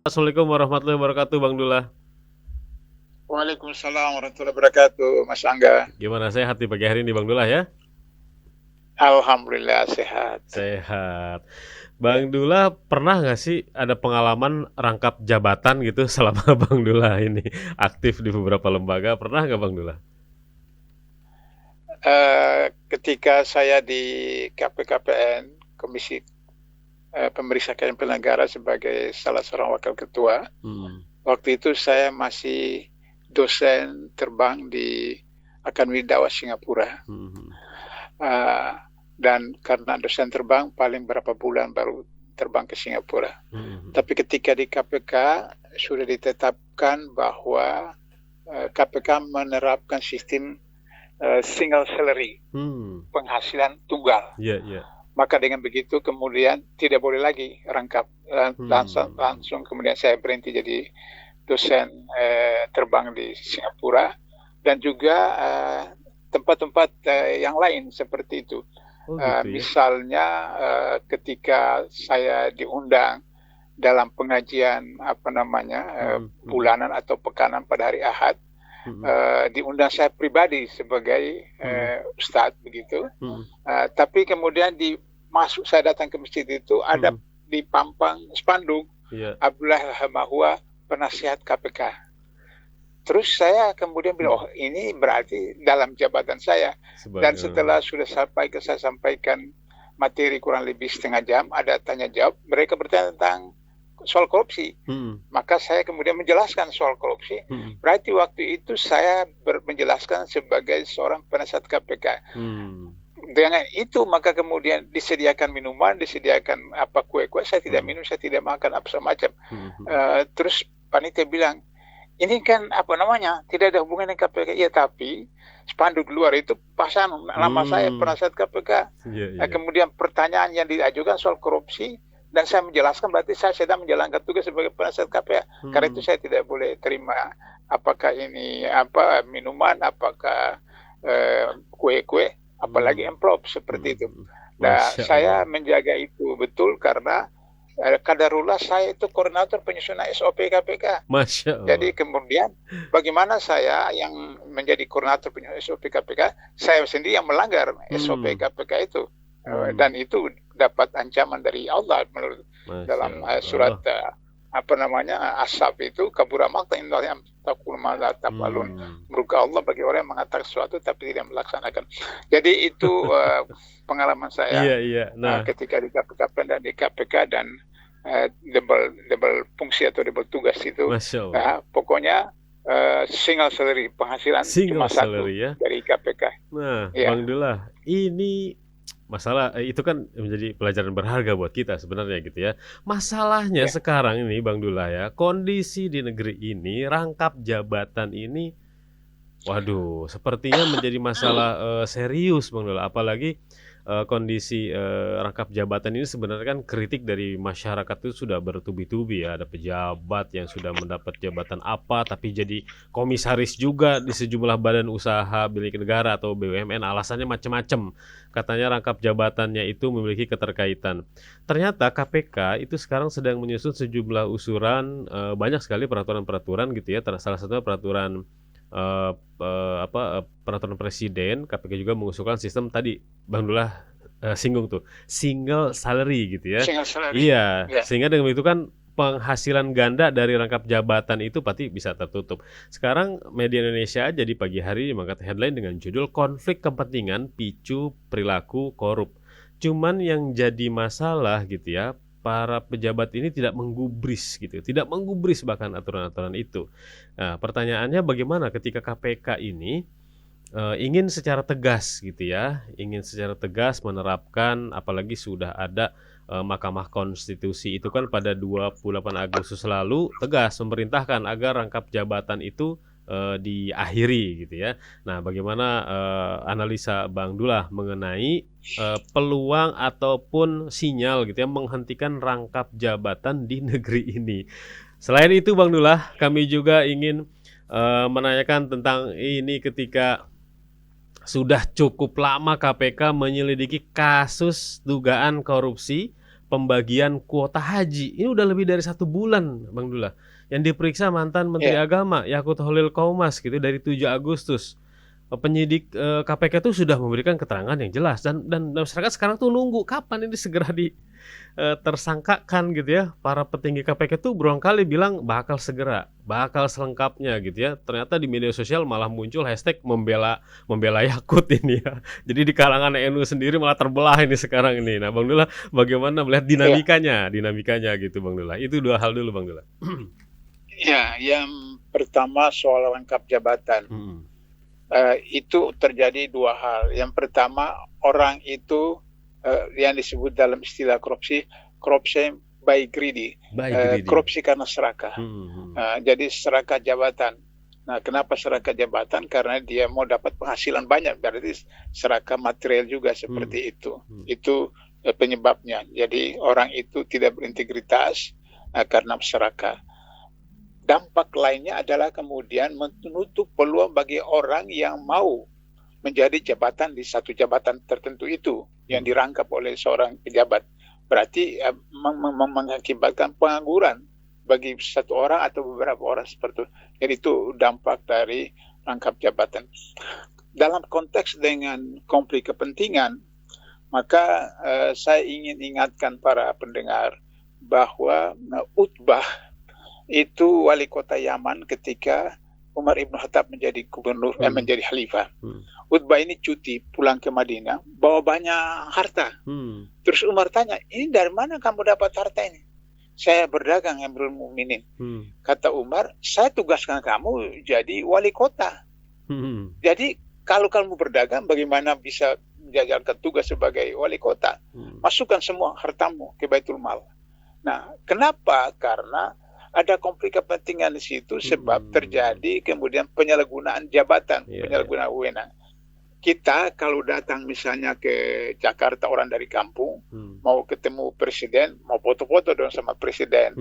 Assalamualaikum warahmatullahi wabarakatuh, Bang Dullah. Waalaikumsalam warahmatullahi wabarakatuh, Mas Angga. Gimana sehat di pagi hari ini, Bang Dullah ya? Alhamdulillah sehat. Sehat. Ya. Bang Dullah pernah nggak sih ada pengalaman rangkap jabatan gitu selama Bang Dullah ini aktif di beberapa lembaga? Pernah nggak Bang Dullah? Ketika saya di KPKPN, Komisi Pemeriksa Keadilan Negara sebagai salah seorang wakil ketua, Hmm. waktu itu saya masih dosen terbang di Akademi Dakwah Singapura. Hmm. Uh, dan karena dosen terbang paling berapa bulan baru terbang ke Singapura. Hmm. Tapi ketika di KPK sudah ditetapkan bahwa KPK menerapkan sistem single salary, penghasilan tunggal. Iya. Maka dengan begitu kemudian tidak boleh lagi rangkap langsung kemudian saya berhenti jadi dosen terbang di Singapura dan juga tempat-tempat yang lain seperti itu. Oh gitu ya. Misalnya ketika saya diundang dalam pengajian bulanan atau pekanan pada hari Ahad, diundang saya pribadi sebagai ustadz begitu. Tapi kemudian saya datang ke masjid itu ada dipampang spanduk Abdullah Hamahua penasihat KPK. Terus saya kemudian bilang, oh ini berarti dalam jabatan saya. Dan setelah saya sampaikan materi kurang lebih setengah jam, ada tanya jawab, mereka bertanya tentang soal korupsi. Maka saya kemudian menjelaskan soal korupsi. Berarti waktu itu saya menjelaskan sebagai seorang penasihat KPK. Dengan itu maka kemudian disediakan minuman, disediakan kue-kue, saya tidak minum, saya tidak makan apa semacam. Terus panitia bilang, ini kan tidak ada hubungan dengan KPK. Ya tapi spanduk luar itu pasang nama saya penasihat KPK. Kemudian pertanyaan yang diajukan soal korupsi dan saya menjelaskan berarti saya sedang menjalankan tugas sebagai penasihat KPK. Karena itu saya tidak boleh terima apakah ini minuman, apakah kue-kue, apalagi amplop seperti itu. Nah, saya menjaga itu betul karena kadarullah saya itu koordinator penyusunan SOP KPK. Masya Allah. Jadi kemudian bagaimana saya yang menjadi koordinator penyusunan SOP KPK, saya sendiri yang melanggar SOP KPK itu. Dan itu dapat ancaman dari Allah menurut dalam surat As-Saf itu kabura maqtan inda Allah taqul ma la taf'alun. Murka Allah bagi orang yang mengatakan sesuatu tapi tidak melaksanakan. Jadi itu pengalaman saya ketika di KPK dan di KPK dan double fungsi atau double tugas itu. Pokoknya single salary, penghasilan cuma satu dari KPK. Nah, Bang Dullah, ini masalah itu kan menjadi pelajaran berharga buat kita sebenarnya gitu ya. Masalahnya sekarang ini Bang Dullah ya, kondisi di negeri ini rangkap jabatan ini waduh, sepertinya menjadi masalah serius Bang Dullah, apalagi kondisi rangkap jabatan ini sebenarnya kan kritik dari masyarakat itu sudah bertubi-tubi ya. Ada pejabat yang sudah mendapat jabatan apa tapi jadi komisaris juga di sejumlah badan usaha milik negara atau BUMN, alasannya macam-macam. Katanya rangkap jabatannya itu memiliki keterkaitan. Ternyata KPK itu sekarang sedang menyusun sejumlah usulan, banyak sekali peraturan-peraturan gitu ya. Salah satunya peraturan peraturan presiden. KPK juga mengusulkan sistem tadi Bang Dullah singgung tuh single salary gitu ya. Single salary. Iya, sehingga dengan begitu kan penghasilan ganda dari rangkap jabatan itu pasti bisa tertutup. Sekarang media Indonesia aja di pagi hari mengangkat headline dengan judul konflik kepentingan picu perilaku korup. Cuman yang jadi masalah gitu ya, para pejabat ini tidak menggubris gitu, tidak menggubris bahkan aturan-aturan itu. Nah, pertanyaannya bagaimana ketika KPK ini ingin secara tegas gitu ya, ingin secara tegas menerapkan, apalagi sudah ada Mahkamah Konstitusi itu kan pada 28 Agustus lalu tegas memerintahkan agar rangkap jabatan itu diakhiri gitu ya. Nah, bagaimana analisa Bang Dullah mengenai peluang ataupun sinyal gitu ya menghentikan rangkap jabatan di negeri ini? Selain itu Bang Dullah, kami juga ingin menanyakan tentang ini ketika sudah cukup lama KPK menyelidiki kasus dugaan korupsi pembagian kuota haji. Ini udah lebih dari 1 bulan, Bang Dullah. Yang diperiksa mantan Menteri Agama, Yakut Holil Kaumas gitu dari 7 Agustus. Penyidik KPK itu sudah memberikan keterangan yang jelas dan masyarakat sekarang tuh nunggu kapan ini segera tersangkakan gitu ya. Para petinggi KPK tuh berulang kali bilang bakal segera, bakal selengkapnya gitu ya. Ternyata di media sosial malah muncul hashtag membela Yakut ini ya. Jadi di kalangan NU sendiri malah terbelah ini sekarang ini. Nah, Bang Dullah bagaimana melihat dinamikanya gitu Bang Dullah. Itu 2 hal dulu Bang Dullah. Ya, yang pertama soal rangkap jabatan. Itu terjadi 2 hal. Yang pertama, orang itu yang disebut dalam istilah korupsi by greedy. Korupsi karena serakah. Jadi serakah jabatan. Nah, kenapa serakah jabatan? Karena dia mau dapat penghasilan banyak, berarti serakah material juga seperti itu. Itu penyebabnya. Jadi orang itu tidak berintegritas karena serakah. Dampak lainnya adalah kemudian menutup peluang bagi orang yang mau menjadi jabatan di satu jabatan tertentu itu yang dirangkap oleh seorang pejabat. Berarti mengakibatkan pengangguran bagi satu orang atau beberapa orang seperti itu. Jadi itu dampak dari rangkap jabatan. Dalam konteks dengan konflik kepentingan, maka saya ingin ingatkan para pendengar bahwa Utbah itu wali kota Yaman ketika Umar Ibn Khattab menjadi gubernur, menjadi khalifah. Utbah ini cuti pulang ke Madinah, bawa banyak harta. Terus Umar tanya, ini dari mana kamu dapat harta ini? Saya berdagang Amirul Mukminin. Kata Umar, saya tugaskan kamu jadi wali kota. Jadi kalau kamu berdagang, bagaimana bisa menjalankan tugas sebagai wali kota? Masukkan semua hartamu ke Baitul Mal. Nah, kenapa? Karena ada konflik kepentingan di situ sebab terjadi kemudian penyalahgunaan jabatan, penyalahgunaan wewenang. Kita kalau datang misalnya ke Jakarta, orang dari kampung mau ketemu presiden, mau foto-foto dong sama presiden.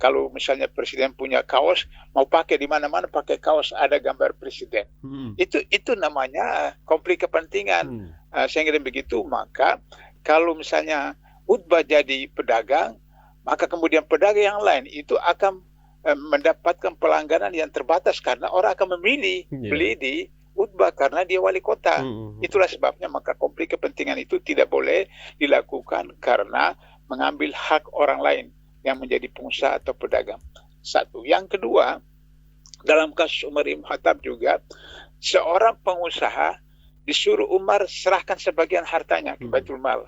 Kalau misalnya presiden punya kaos, mau pakai di mana-mana pakai kaos ada gambar presiden. Itu namanya konflik kepentingan. Sehingga begitu maka kalau misalnya Utbah jadi pedagang, maka kemudian pedagang yang lain itu akan mendapatkan pelanggaran yang terbatas karena orang akan memilih beli di Utbah karena dia wali kota. Itulah sebabnya maka konflik kepentingan itu tidak boleh dilakukan karena mengambil hak orang lain yang menjadi pengusaha atau pedagang. Satu. Yang kedua, dalam kasus Umar Ibn Khattab juga, seorang pengusaha disuruh Umar serahkan sebagian hartanya ke Baitul Mal.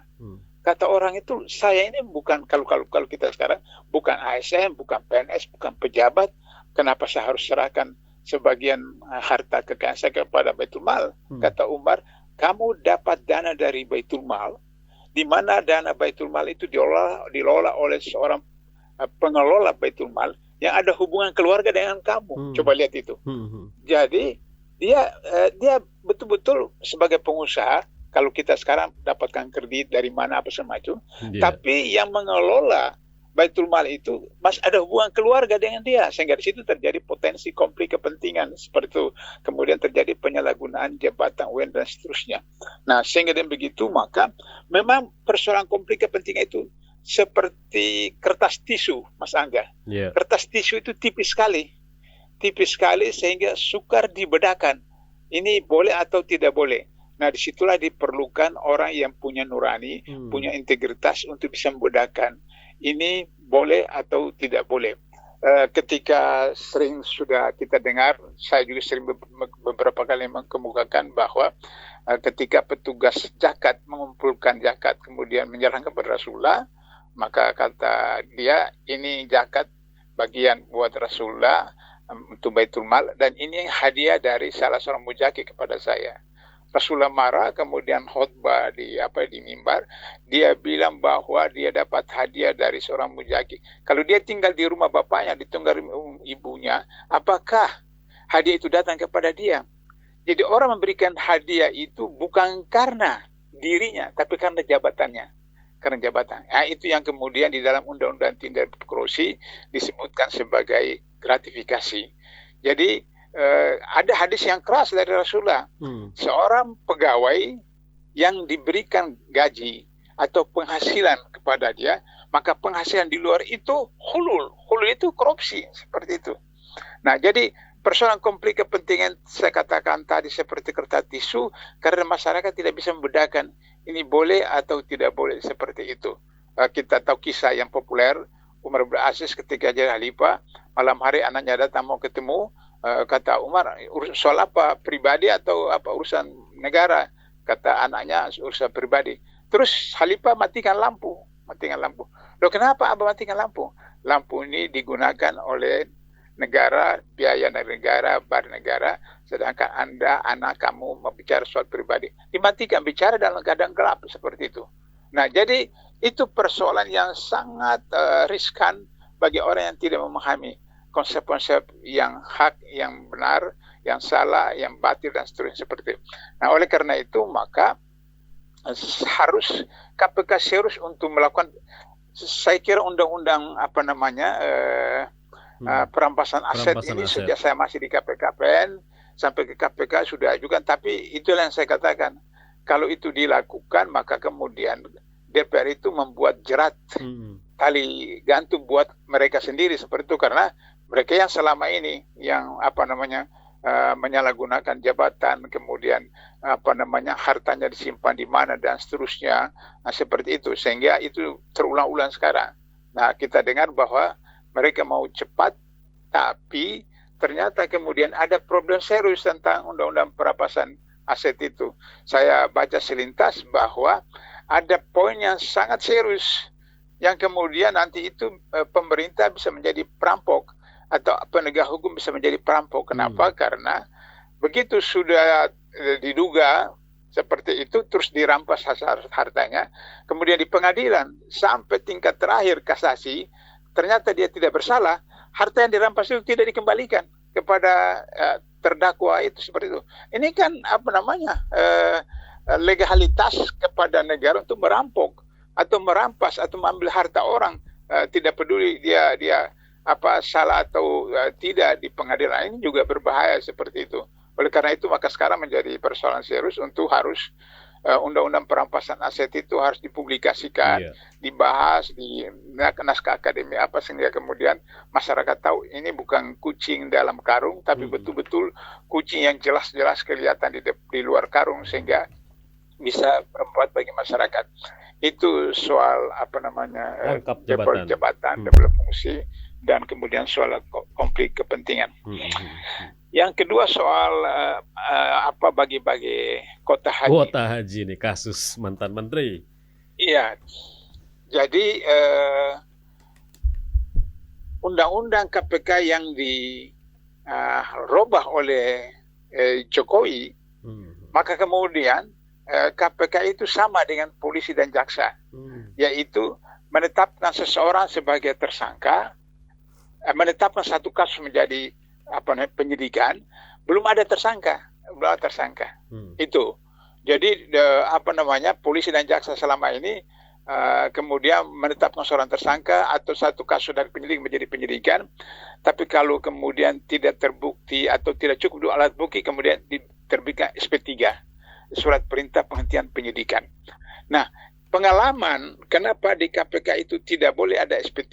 Kata orang itu, saya ini bukan, kalau kita sekarang, bukan ASN, bukan PNS, bukan pejabat, kenapa saya harus serahkan sebagian harta kekayaan saya kepada Baitul Mal? Kata Umar, kamu dapat dana dari Baitul Mal, di mana dana Baitul Mal itu dikelola oleh seorang pengelola Baitul Mal yang ada hubungan keluarga dengan kamu. Coba lihat itu. Jadi, dia betul-betul sebagai pengusaha, kalau kita sekarang dapatkan kredit dari mana apa semacam, tapi yang mengelola Baitul Mal itu masih ada hubungan keluarga dengan dia, sehingga di situ terjadi potensi konflik kepentingan seperti itu. Kemudian terjadi penyalahgunaan jabatan, wewenang dan seterusnya. Nah, sehingga dengan begitu maka memang persoalan konflik kepentingan itu seperti kertas tisu, Mas Angga. Kertas tisu itu tipis sekali sehingga sukar dibedakan. Ini boleh atau tidak boleh. Nah, disitulah diperlukan orang yang punya nurani, punya integritas untuk bisa membedakan ini boleh atau tidak boleh. Ketika sering sudah kita dengar, saya juga sering beberapa kali mengemukakan bahwa ketika petugas zakat mengumpulkan zakat kemudian menyerahkan kepada Rasulullah, maka kata dia, ini zakat bagian buat Rasulullah untuk Baitul Mal, dan ini hadiah dari salah seorang mujaki kepada saya. Rasulullah marah, kemudian khutbah di mimbar, dia bilang bahwa dia dapat hadiah dari seorang mujaki. Kalau dia tinggal di rumah bapaknya, ditinggal ibunya, apakah hadiah itu datang kepada dia? Jadi orang memberikan hadiah itu bukan karena dirinya, tapi karena jabatannya. Karena jabatan. Nah, itu yang kemudian di dalam Undang-Undang Tindak Korupsi disebutkan sebagai gratifikasi. Jadi ada hadis yang keras dari Rasulullah. Seorang pegawai yang diberikan gaji atau penghasilan kepada dia, maka penghasilan di luar itu hulul itu korupsi, seperti itu. Nah, jadi persoalan konflik kepentingan saya katakan tadi seperti kertas tisu, karena masyarakat tidak bisa membedakan ini boleh atau tidak boleh, seperti itu. Kita tahu kisah yang populer, Umar bin Aziz ketika jadi khalifah, malam hari anaknya datang mau ketemu, kata Umar, soal apa, pribadi atau apa urusan negara? Kata anaknya, urusan pribadi. Terus khalifah matikan lampu. Loh, kenapa abah matikan lampu? Lampu ini digunakan oleh negara, biaya dari negara, bar negara, sedangkan Anda, anak kamu, membicara soal pribadi. Dimatikan, bicara dalam keadaan gelap, seperti itu. Nah, jadi itu persoalan yang sangat riskan bagi orang yang tidak memahami konsep-konsep yang hak, yang benar, yang salah, yang batil, dan seterusnya, seperti itu. Nah, oleh karena itu, maka harus KPK serius untuk melakukan, saya kira undang-undang perampasan aset ini sejak saya masih di KPKPN sampai ke KPK sudah ajukan, tapi itulah yang saya katakan, kalau itu dilakukan maka kemudian DPR itu membuat jerat tali gantung buat mereka sendiri, seperti itu, karena mereka yang selama ini yang menyalahgunakan jabatan, kemudian hartanya disimpan di mana dan seterusnya, seperti itu, sehingga itu terulang-ulang sekarang. Nah, kita dengar bahwa mereka mau cepat, tapi ternyata kemudian ada problem serius tentang undang-undang perampasan aset itu. Saya baca selintas bahwa ada poin yang sangat serius yang kemudian nanti itu pemerintah bisa menjadi perampok atau penegak hukum bisa menjadi perampok. Kenapa? Karena begitu sudah diduga seperti itu, terus dirampas hartanya, kemudian di pengadilan sampai tingkat terakhir kasasi, ternyata dia tidak bersalah, harta yang dirampas itu tidak dikembalikan kepada terdakwa itu, seperti itu. Ini kan legalitas kepada negara untuk merampok atau merampas atau mengambil harta orang, tidak peduli dia salah atau tidak di pengadilan, ini juga berbahaya, seperti itu. Oleh karena itu maka sekarang menjadi persoalan serius untuk harus undang-undang perampasan aset itu harus dipublikasikan, dibahas di naskah akademik sehingga kemudian masyarakat tahu ini bukan kucing dalam karung, tapi betul-betul kucing yang jelas-jelas kelihatan di luar karung, sehingga bisa bermanfaat bagi masyarakat. Itu soal jabatan, double fungsi, dan kemudian soal konflik kepentingan. Yang kedua soal bagi-bagi kuota haji. Kuota haji nih, kasus mantan menteri. Iya. Jadi undang-undang KPK yang dirubah oleh Jokowi, maka kemudian KPK itu sama dengan polisi dan jaksa, yaitu menetapkan seseorang sebagai tersangka, menetapkan satu kasus menjadi penyidikan, belum ada tersangka. Itu. Jadi polisi dan jaksa selama ini kemudian menetapkan seorang tersangka atau satu kasus dari penyidik menjadi penyidikan, tapi kalau kemudian tidak terbukti atau tidak cukup dua alat bukti, kemudian diterbitkan SP3, surat perintah penghentian penyidikan. Nah, pengalaman kenapa di KPK itu tidak boleh ada SP3,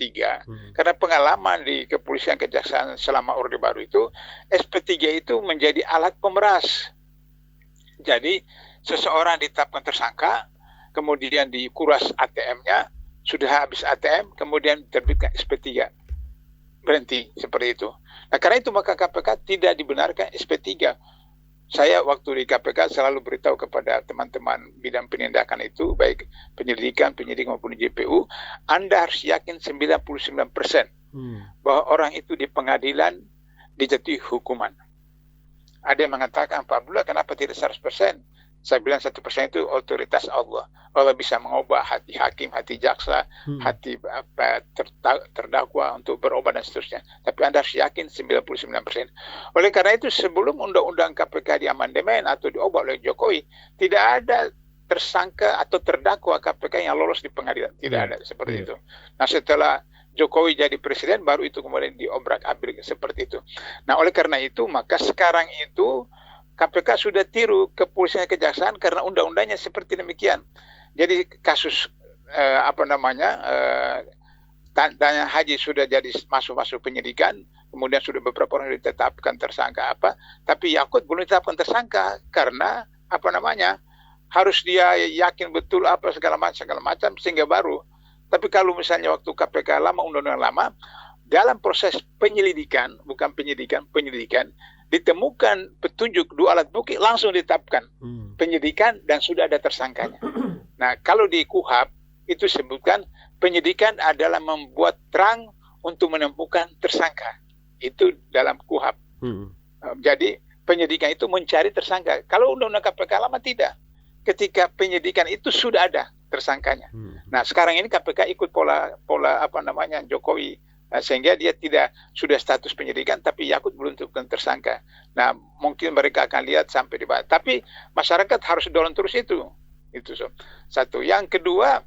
karena pengalaman di kepolisian kejaksaan selama Orde Baru itu, SP3 itu menjadi alat pemeras. Jadi seseorang ditetapkan tersangka, kemudian dikuras ATM-nya, sudah habis ATM, kemudian terbitkan SP3, berhenti, seperti itu. Nah, karena itu maka KPK tidak dibenarkan SP3. Saya waktu di KPK selalu beritahu kepada teman-teman bidang penindakan itu, baik penyidik maupun JPU, Anda harus yakin 99% bahwa orang itu di pengadilan dijatuhi hukuman. Ada yang mengatakan, Pak Abdullah, kenapa tidak 100%? Saya bilang 1% itu otoritas Allah. Allah bisa mengubah hati hakim, hati jaksa, hati terdakwa untuk berubah dan seterusnya. Tapi Anda harus yakin 99%. Oleh karena itu sebelum undang-undang KPK diamandemen atau diubah oleh Jokowi, tidak ada tersangka atau terdakwa KPK yang lolos di pengadilan. Tidak ada seperti itu. Nah, setelah Jokowi jadi presiden, baru itu kemudian diobrak-abrik seperti itu. Nah, oleh karena itu maka sekarang itu KPK sudah tiru kepolisian kejaksaan karena undang-undangnya seperti demikian. Jadi kasus tanya haji sudah jadi masuk penyidikan, kemudian sudah beberapa orang ditetapkan tersangka tapi Yakut belum ditetapkan tersangka karena harus dia yakin betul segala macam sehingga baru. Tapi kalau misalnya waktu KPK lama, undang-undang lama, dalam proses penyelidikan, bukan penyelidikan, ditemukan petunjuk 2 alat bukti langsung ditetapkan penyidikan dan sudah ada tersangkanya. Nah, kalau di KUHP itu sebutkan penyidikan adalah membuat terang untuk menemukan tersangka. Itu dalam KUHP. Jadi penyidikan itu mencari tersangka. Kalau undang-undang KPK lama tidak. Ketika penyidikan itu sudah ada tersangkanya. Nah, sekarang ini KPK ikut pola Jokowi, sehingga dia tidak sudah status penyidikan tapi Yakut belum tentukan tersangka. Nah, mungkin mereka akan lihat sampai di bawah. Tapi masyarakat harus dorong terus itu. Itu satu. Yang kedua,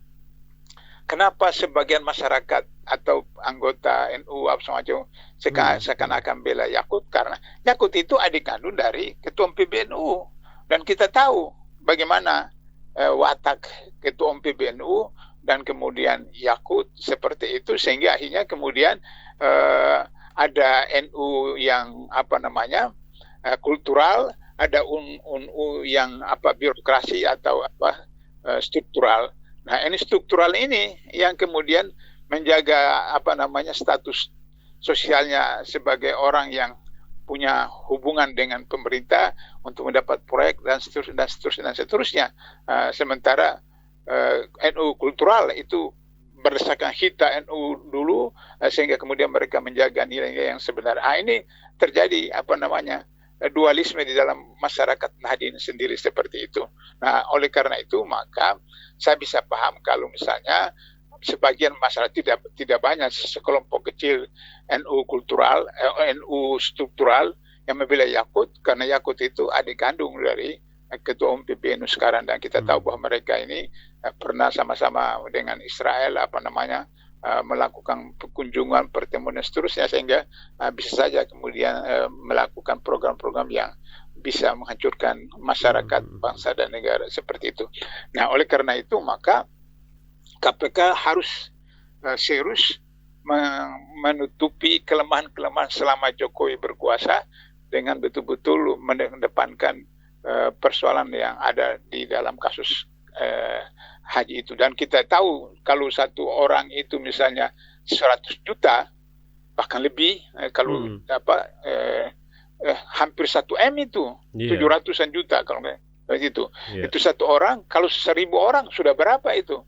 kenapa sebagian masyarakat atau anggota NU semacam seakan-akan bela Yakut? Karena Yakut itu adik kandung dari Ketua PBNU, dan kita tahu bagaimana watak Ketua PBNU dan kemudian Yakut seperti itu, sehingga akhirnya kemudian ada NU yang kultural, ada UNU yang birokrasi atau struktural. Nah, ini struktural ini yang kemudian menjaga status sosialnya sebagai orang yang punya hubungan dengan pemerintah untuk mendapat proyek dan seterusnya. Sementara NU kultural itu berdasarkan hita NU dulu, sehingga kemudian mereka menjaga nilai-nilai yang sebenar. Ini terjadi dualisme di dalam masyarakat Nahdien sendiri seperti itu. Nah, oleh karena itu maka saya bisa paham kalau misalnya sebagian masyarakat tidak banyak, sekelompok kecil NU kultural, NU struktural yang membela Yakut, karena Yakut itu adik kandung dari Ketua Umum PBNU sekarang, dan kita tahu bahwa mereka ini pernah sama-sama dengan Israel melakukan kunjungan, pertemuan dan seterusnya, sehingga bisa saja kemudian melakukan program-program yang bisa menghancurkan masyarakat, bangsa dan negara seperti itu. Nah, oleh karena itu maka KPK harus serius menutupi kelemahan-kelemahan selama Jokowi berkuasa dengan betul-betul mendepankan persoalan yang ada di dalam kasus haji itu. Dan kita tahu kalau satu orang itu misalnya 100 juta bahkan lebih, kalau hampir 1 M itu 700-an juta kalau itu. Itu satu orang, kalau 1.000 orang sudah berapa itu?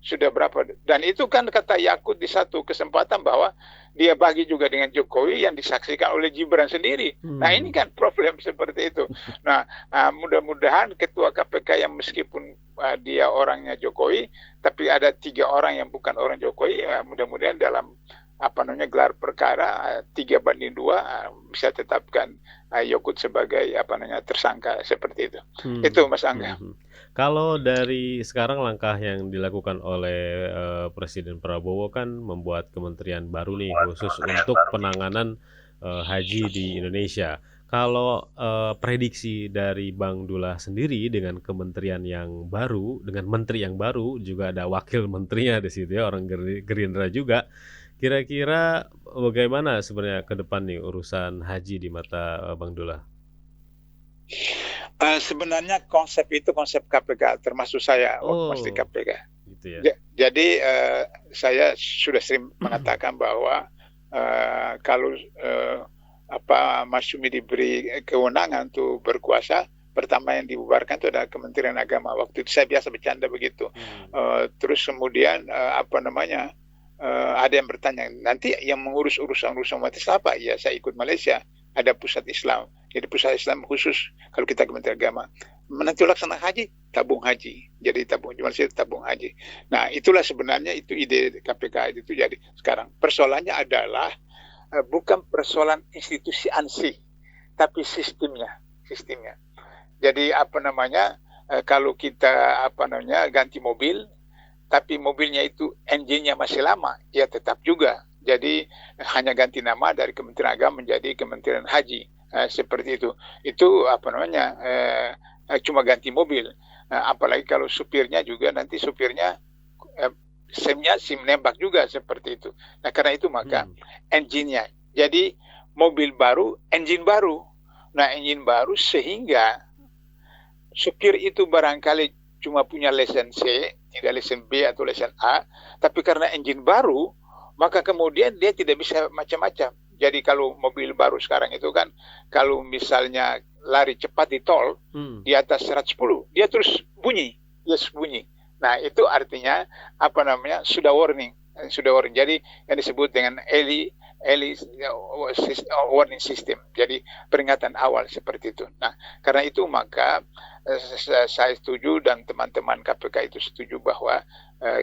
Sudah berapa? Dan itu kan kata Yakut di satu kesempatan bahwa dia bagi juga dengan Jokowi yang disaksikan oleh Gibran sendiri. Nah, ini kan problem seperti itu. Nah, mudah-mudahan ketua KPK yang meskipun dia orangnya Jokowi, tapi ada 3 orang yang bukan orang Jokowi, mudah-mudahan dalam gelar perkara 3-2 bisa tetapkan Yakut sebagai tersangka seperti itu. Itu Mas Angga. Kalau dari sekarang langkah yang dilakukan oleh Presiden Prabowo kan membuat kementerian baru nih khusus untuk penanganan haji di Indonesia. Kalau prediksi dari Bang Dullah sendiri dengan kementerian yang baru, dengan menteri yang baru, juga ada wakil menterinya di situ ya, orang Gerindra juga. Kira-kira bagaimana sebenarnya ke depan nih urusan haji di mata Bang Dullah? Sebenarnya konsep KPK, termasuk saya waktu KPK. Gitu ya. Jadi saya sudah sering mengatakan bahwa kalau Masyumi diberi kewenangan untuk berkuasa, pertama yang dibubarkan itu adalah Kementerian Agama. Waktu itu saya biasa bercanda begitu. Terus kemudian ada yang bertanya, nanti yang mengurus urusan umat Islam apa? Ya, saya ikut Malaysia, ada pusat Islam. Jadi pusat Islam khusus, kalau kita Kementerian Agama. Nanti laksana haji, tabung haji. Jadi Malaysia tabung haji. Nah, itulah sebenarnya itu ide KPK itu. Jadi sekarang persoalannya adalah bukan persoalan institusi ANSI, tapi sistemnya. Jadi kalau kita ganti mobil, tapi mobilnya itu engine-nya masih lama, ya tetap juga. Jadi hanya ganti nama dari Kementerian Agama menjadi Kementerian Haji, seperti itu. Itu cuma ganti mobil. Apalagi kalau supirnya juga nanti supirnya SIM-nya SIM nembak juga seperti itu. Nah, karena itu maka engine-nya. Jadi mobil baru, engine baru. Nah, engine baru sehingga supir itu barangkali cuma punya lesen C, tidak lesen B atau lesen A, tapi karena engine baru, maka kemudian dia tidak bisa macam-macam. Jadi kalau mobil baru sekarang itu kan, kalau misalnya lari cepat di tol, di atas 110, dia terus bunyi. Nah, itu artinya sudah warning. Jadi yang disebut dengan early warning system. Jadi peringatan awal seperti itu. Nah, karena itu maka saya setuju dan teman-teman KPK itu setuju bahwa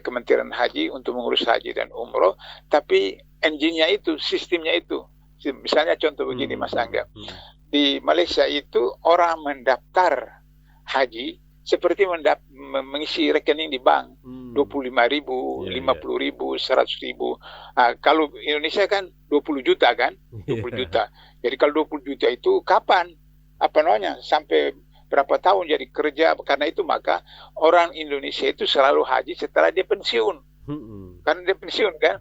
Kementerian Haji untuk mengurus haji dan umroh, tapi engine-nya itu, sistemnya itu. Misalnya contoh begini Mas Angga. Di Malaysia itu orang mendaftar haji seperti mengisi rekening di bank. 25.000, 50.000, 100.000. Kalau Indonesia kan 20 juta kan, 20 juta. Jadi kalau 20 juta itu kapan? Sampai berapa tahun jadi kerja? Karena itu maka orang Indonesia itu selalu haji setelah dia pensiun. Karena dia pensiun kan,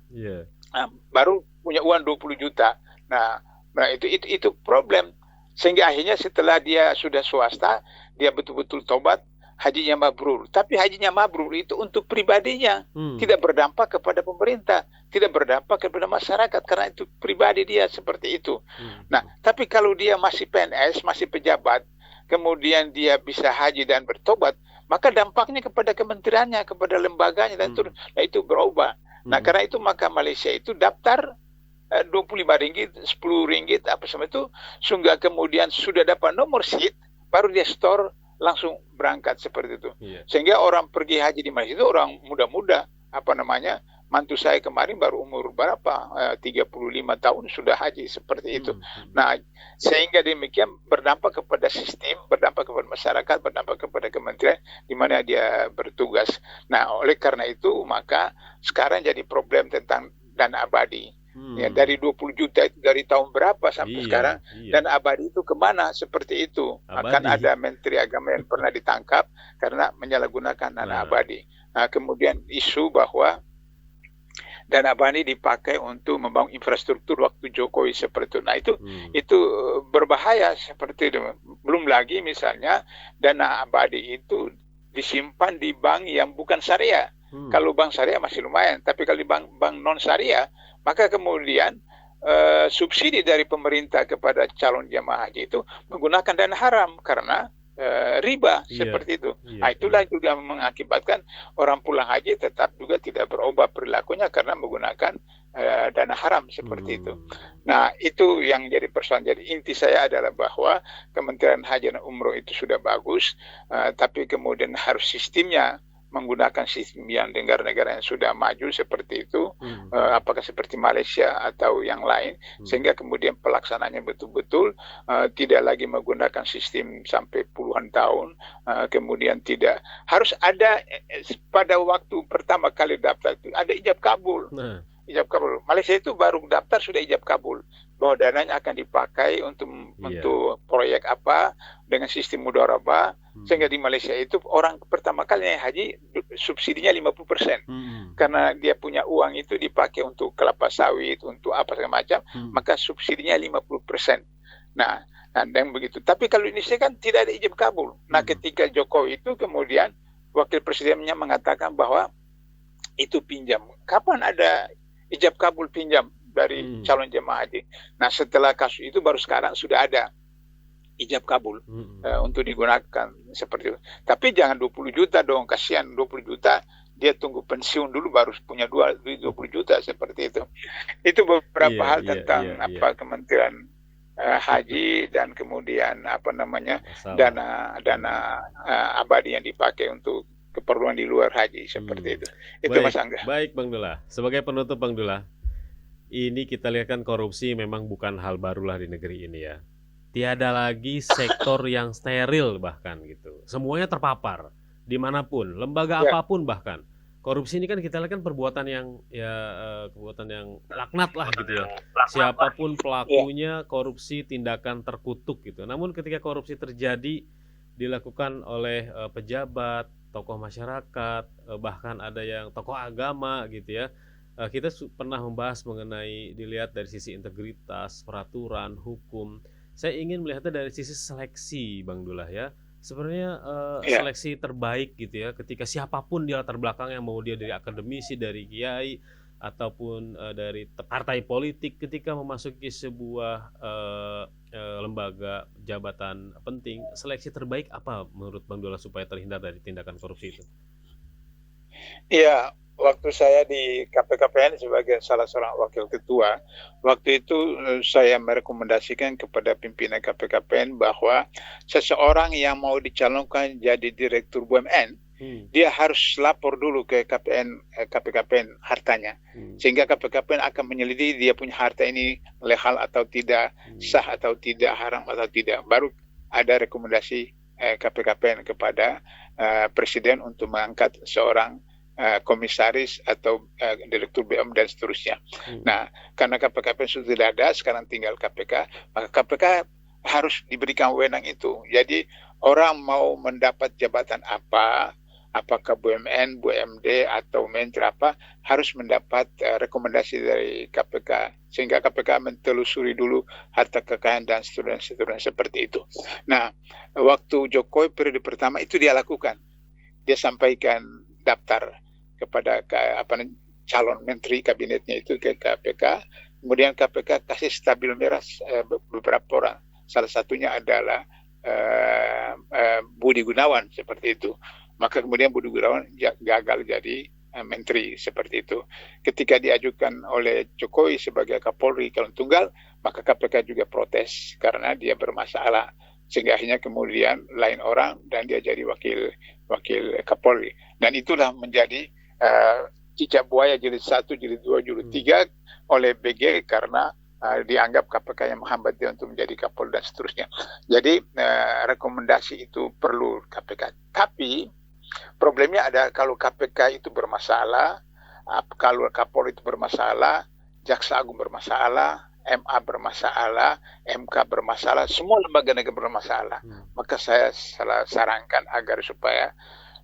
baru punya uang 20 juta. Nah itu problem. Sehingga akhirnya setelah dia sudah swasta, dia betul-betul tobat, hajinya mabrur. Tapi hajinya mabrur itu untuk pribadinya, tidak berdampak kepada pemerintah, tidak berdampak kepada masyarakat, karena itu pribadi dia seperti itu. Nah, tapi kalau dia masih PNS, masih pejabat, kemudian dia bisa haji dan bertobat, maka dampaknya kepada kementeriannya, kepada lembaganya, dan itu berubah. Nah, karena itu maka Malaysia itu daftar 25 ringgit, 10 ringgit, apa semua itu, sehingga kemudian sudah dapat nomor seat, baru dia store, langsung berangkat seperti itu. Sehingga orang pergi haji di Malaysia itu orang muda-muda, mantu saya kemarin baru umur berapa, 35 tahun sudah haji seperti itu. Nah, sehingga demikian berdampak kepada sistem, berdampak kepada masyarakat, berdampak kepada kementerian di mana dia bertugas. Nah, oleh karena itu maka sekarang jadi problem tentang dana abadi. Ya, dari 20 juta itu dari tahun berapa sampai sekarang, dan abadi itu kemana seperti itu. Akan ada Menteri Agama yang pernah ditangkap karena menyalahgunakan dana abadi. Nah, kemudian isu bahwa dana abadi dipakai untuk membangun infrastruktur waktu Jokowi seperti itu. Nah, itu berbahaya seperti itu. Belum lagi misalnya dana abadi itu disimpan di bank yang bukan syariah. Kalau bank syariah masih lumayan, tapi kalau di bank non syariah, maka kemudian subsidi dari pemerintah kepada calon jemaah haji itu menggunakan dana haram karena riba seperti itu. Nah, itulah juga mengakibatkan orang pulang haji tetap juga tidak berubah perilakunya karena menggunakan dana haram seperti itu. Nah, itu yang jadi persoalan. Jadi inti saya adalah bahwa Kementerian Haji dan Umroh itu sudah bagus, tapi kemudian harus sistemnya menggunakan sistem yang negara-negara yang sudah maju seperti itu, apakah seperti Malaysia atau yang lain, sehingga kemudian pelaksananya betul-betul tidak lagi menggunakan sistem sampai puluhan tahun, kemudian tidak harus ada pada waktu pertama kali daftar itu ada ijab kabul. Ijab kabul. Malaysia itu baru daftar sudah ijab kabul bahwa dananya akan dipakai untuk proyek apa dengan sistem mudharabah. Sehingga di Malaysia itu orang pertama kali yang haji subsidinya 50%. Karena dia punya uang itu dipakai untuk kelapa sawit, untuk apa segala macam, maka subsidinya 50%. Nah, dan begitu. Tapi kalau Indonesia kan tidak ada ijab kabul. Nah, ketika Jokowi itu kemudian wakil presidennya mengatakan bahwa itu pinjam. Kapan ada ijab kabul pinjam dari calon jemaah haji? Nah, setelah kasus itu baru sekarang sudah ada ijab kabul untuk digunakan seperti itu. Tapi jangan 20 juta dong, kasihan 20 juta dia tunggu pensiun dulu baru punya 20 juta seperti itu. Itu beberapa hal tentang Kementerian Haji dan kemudian dana abadi yang dipakai untuk keperluan di luar haji seperti itu. Itu baik, Mas Angga. Baik Bang Dullah. Sebagai penutup Bang Dullah, ini kita lihat kan korupsi memang bukan hal barulah di negeri ini ya. Tiada lagi sektor yang steril bahkan gitu. Semuanya terpapar dimanapun, lembaga apapun bahkan. Korupsi ini kan kita lihat kan perbuatan yang laknat lah gitu ya. Siapapun pelakunya korupsi tindakan terkutuk gitu. Namun ketika korupsi terjadi dilakukan oleh pejabat, tokoh masyarakat, bahkan ada yang tokoh agama gitu ya. Kita pernah membahas mengenai dilihat dari sisi integritas, peraturan, hukum. Saya ingin melihatnya dari sisi seleksi, Bang Dullah ya. Sebenarnya Ya, seleksi terbaik gitu ya, ketika siapapun di latar belakangnya, mau dia dari akademisi, dari kiai, ataupun dari partai politik, ketika memasuki sebuah lembaga jabatan penting, seleksi terbaik apa menurut Bang Dullah supaya terhindar dari tindakan korupsi itu? iya, waktu saya di KPKPN sebagai salah seorang wakil ketua, waktu itu saya merekomendasikan kepada pimpinan KPKPN bahwa seseorang yang mau dicalonkan jadi direktur BUMN, dia harus lapor dulu ke KPKPN hartanya, sehingga KPKPN akan menyelidiki dia punya harta ini legal atau tidak, sah atau tidak, haram atau tidak. Baru ada rekomendasi KPKPN kepada Presiden untuk mengangkat seorang komisaris atau direktur BUMN dan seterusnya. Nah, karena KPKPN sudah tidak ada, sekarang tinggal KPK, maka KPK harus diberikan wewenang itu. Jadi orang mau mendapat jabatan apa, apakah BUMN, BUMD atau menteri apa, harus mendapat rekomendasi dari KPK, sehingga KPK mentelusuri dulu harta kekayaan dan seterusnya seperti itu. Nah, waktu Jokowi periode pertama itu dia lakukan, dia sampaikan daftar kepada calon menteri kabinetnya itu ke KPK, kemudian KPK kasih stabil merah beberapa orang, salah satunya adalah Budi Gunawan seperti itu. Maka kemudian Budi Gunawan gagal jadi menteri seperti itu. Ketika diajukan oleh Jokowi sebagai Kapolri calon tunggal, maka KPK juga protes karena dia bermasalah, sehingga akhirnya kemudian lain orang dan dia jadi wakil Kapolri. Dan itulah menjadi cicak buaya jilid 1, jilid 2, jilid 3 oleh BG karena dianggap KPK yang menghambat dia untuk menjadi Kapolri dan seterusnya. Jadi rekomendasi itu perlu KPK. Tapi problemnya ada kalau KPK itu bermasalah, kalau Kapolri itu bermasalah, Jaksa Agung bermasalah, MA bermasalah, MK bermasalah, semua lembaga negara bermasalah. Maka saya sarankan agar supaya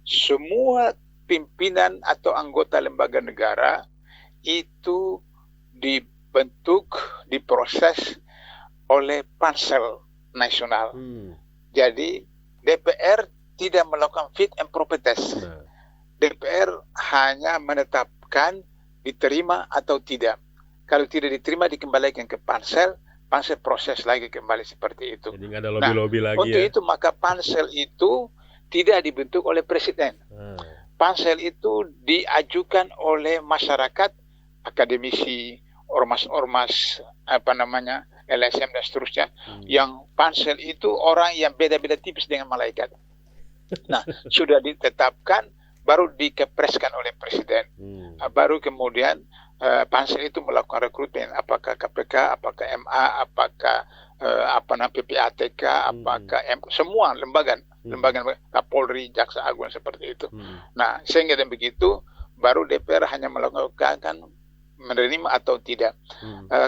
semua pimpinan atau anggota lembaga negara itu dibentuk, diproses oleh pansel nasional. Jadi DPR tidak melakukan fit and proper test. DPR hanya menetapkan diterima atau tidak. Kalau tidak diterima dikembalikan ke pansel, pansel proses lagi kembali seperti itu. Jadi nggak ada lobby-lobby lagi untuk ya? itu maka pansel itu tidak dibentuk oleh presiden. Pansel itu diajukan oleh masyarakat, akademisi, ormas-ormas, LSM dan seterusnya. Yang pansel itu orang yang beda-beda tipis dengan malaikat. Nah, sudah ditetapkan, baru dikepreskan oleh presiden. Baru kemudian pansel itu melakukan rekrutmen, apakah KPK, apakah MA, apakah PPATK, apakah semua lembaga Kapolri, Jaksa Agung seperti itu. Nah, sehingga dan begitu baru DPR hanya melakukan menerima atau tidak.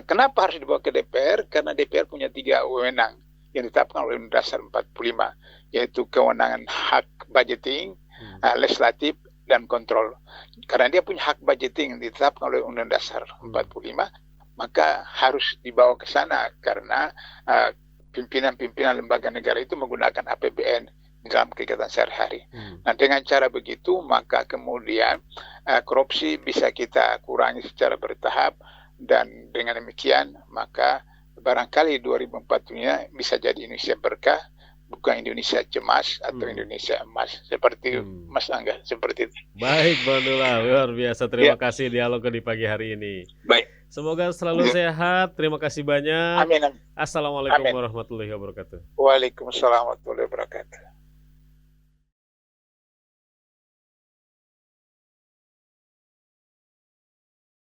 Kenapa harus dibawa ke DPR? Karena DPR punya 3 wewenang yang ditetapkan oleh Undang-Undang Dasar 45, yaitu kewenangan hak budgeting, legislatif, dan kontrol. Karena dia punya hak budgeting yang ditetapkan oleh Undang-Undang Dasar 45, maka harus dibawa ke sana karena pimpinan-pimpinan lembaga negara itu menggunakan APBN dalam kegiatan sehari-hari. Nah, dengan cara begitu maka kemudian korupsi bisa kita kurangi secara bertahap, dan dengan demikian maka barangkali 2040 bisa jadi Indonesia berkah, bukan Indonesia cemas atau Indonesia emas seperti Mas Angga, seperti itu. Baik, Bang Dullah, luar biasa. Terima kasih dialog di pagi hari ini. Baik. Semoga selalu sehat. Terima kasih banyak. Amin. Assalamualaikum warahmatullahi wabarakatuh. Waalaikumsalam warahmatullahi wabarakatuh.